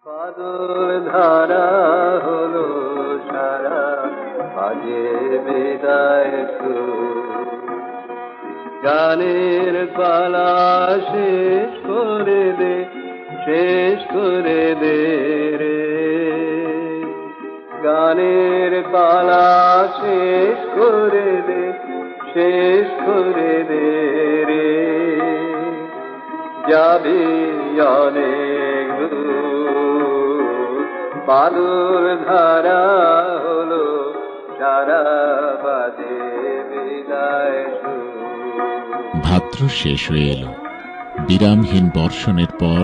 বাদল ধারা হলো সারা, বাজে বিদায় সুর। গানের পালা শেষ করে দে, শেষ করে দে রে। গানের পালা শেষ করে দে, শেষ করে দে রে। যাবি অনেক দূর, বাদল ধারা হলো সারা, বাজে বিদায় সুর। ভাদ্র শেষ হয়ে এলো। বিরামহীন বর্ষণের পর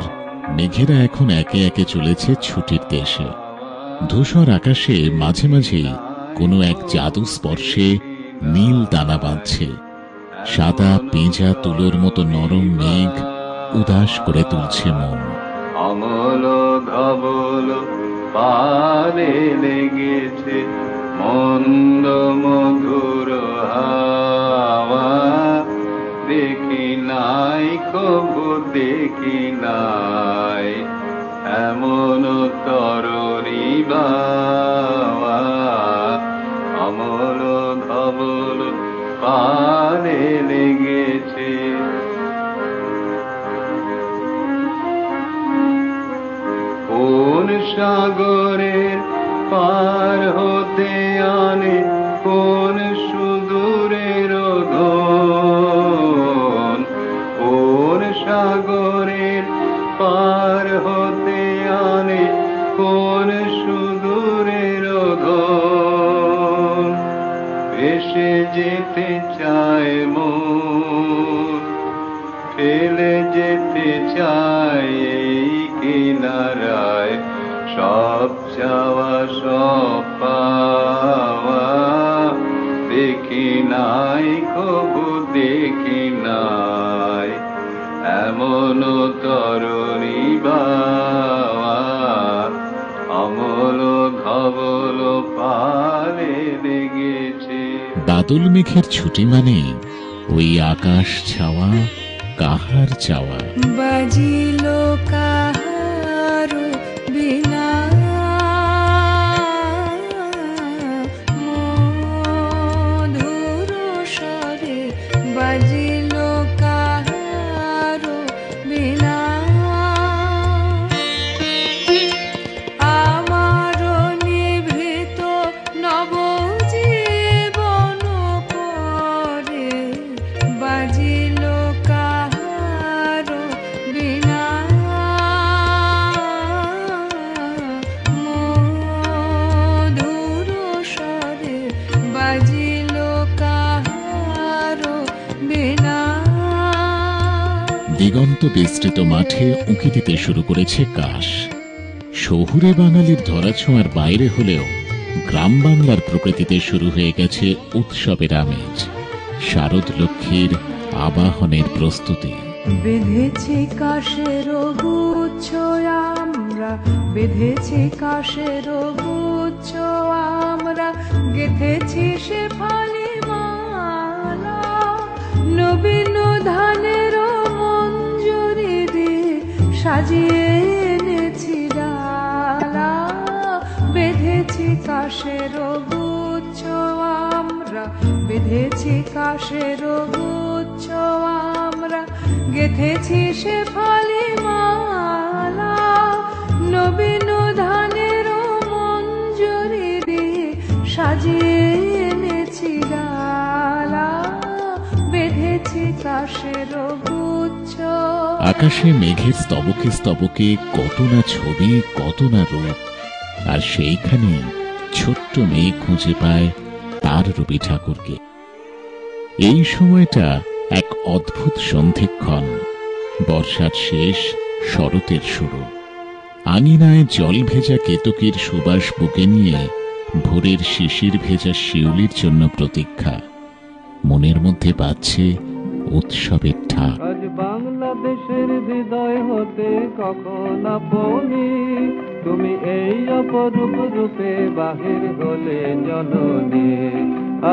মেঘেরা এখন একে একে চলেছে ছুটির দেশে। ধূসর আকাশে মাঝে মাঝেই কোনো এক জাদু স্পর্শে নীল দানা বাঁধছে। সাদা পেঁজা তুলোর মতো নরম মেঘ উদাস করে তুলছে মন। অমল ধবল পানে লেগেছে মন্দ মধুর হাওয়া। দেখি নাই কবু দেখি নাই এমন তরুণী বাওয়া। অমল ধবল পানে লেগেছে। কোন সাগরের পার হতে আনে কোন সুদূরের ধন। কোন সাগরের পার হতে আনে কোন সুদূরের ধন। ভেসে যেতে চায় মন, ফেলে যেতে চায় এই কিনারায় সব চাওয়া সব পাওয়া। দেখি নাই কবু দেখি নাই এমন তরুণী বাওয়া। অমল ধবল পালে লেগেছে। বাদল মেঘের ছুটি মানে ওই আকাশ ছাওয়া, কাহার চাওয়া। বাজিল কাহার বিনা মধুর স্বরে, বাজিল কাহার বিনা। আমার নিভৃত নবজীবন পরে, বাজিল কাহার বিনা মধুর স্বরে, বাজিল কাহার বিনা। দিগন্ত বিস্তৃত মাঠে উঁকি দিতে শুরু করেছে কাশ। শহুরে বাঙালির ধরাছোঁয়ার বাইরে হলেও গ্রাম বাংলার প্রকৃতিতে শুরু হয়ে গেছে উৎসবের আমেজ, শারদ লক্ষ্মীর আবাহনের প্রস্তুতি। বেঁধেছি কাশের গুচ্ছ আমরা, বেঁধেছি কাশের গুচ্ছ আমরা, গেঁথেছি সে ফালি মালা। নবীন ধানের মঞ্জরি দিয়ে সাজিয়ে এনেছি ডালা। বেঁধেছি কাশের গুচ্ছ আমরা, বেঁধেছি কাশের গুচ্ছ আমরা, গেঁথেছি সে ফালি মালা। নবীন ধানের মঞ্জরি দিয়ে সাজিয়ে এনেছি ডালা। বেঁধেছি কাশের গুচ্ছ। আকাশে মেঘের স্তবকে স্তবকে কত না ছবি, কত না রূপ। আর সেইখানে ছোট্ট মেয়ে খুঁজে পায় তার রবি ঠাকুরকে। এই সময়টা এক অদ্ভুত সন্ধিক্ষণ। বর্ষার শেষ, শরতের শুরু। আঙিনায় জল ভেজা কেতকীর সুবাস বুকে নিয়ে ভোরের শিশির ভেজা শিউলির জন্য প্রতীক্ষা। মনের মধ্যে বাজছে উৎসবের ঢাক। আজ বাংলাদেশের হৃদয় হতে কখন আপনি তুমি এই অপরূপ রূপে বাহির হলে জননী।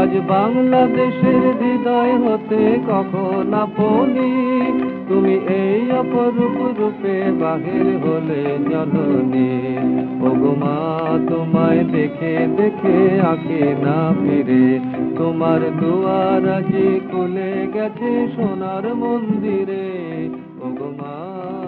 আজ বাংলাদেশের হৃদয় হতে কখন আপনি তুমি এই অপরূপ রূপে বাহির হলে জননী। ওগো মা, তোমায় দেখে দেখে আঁখি না ফিরে, তোমার দুয়ার আজি খুলে গেছে সোনার মন্দিরে। ওগো মা।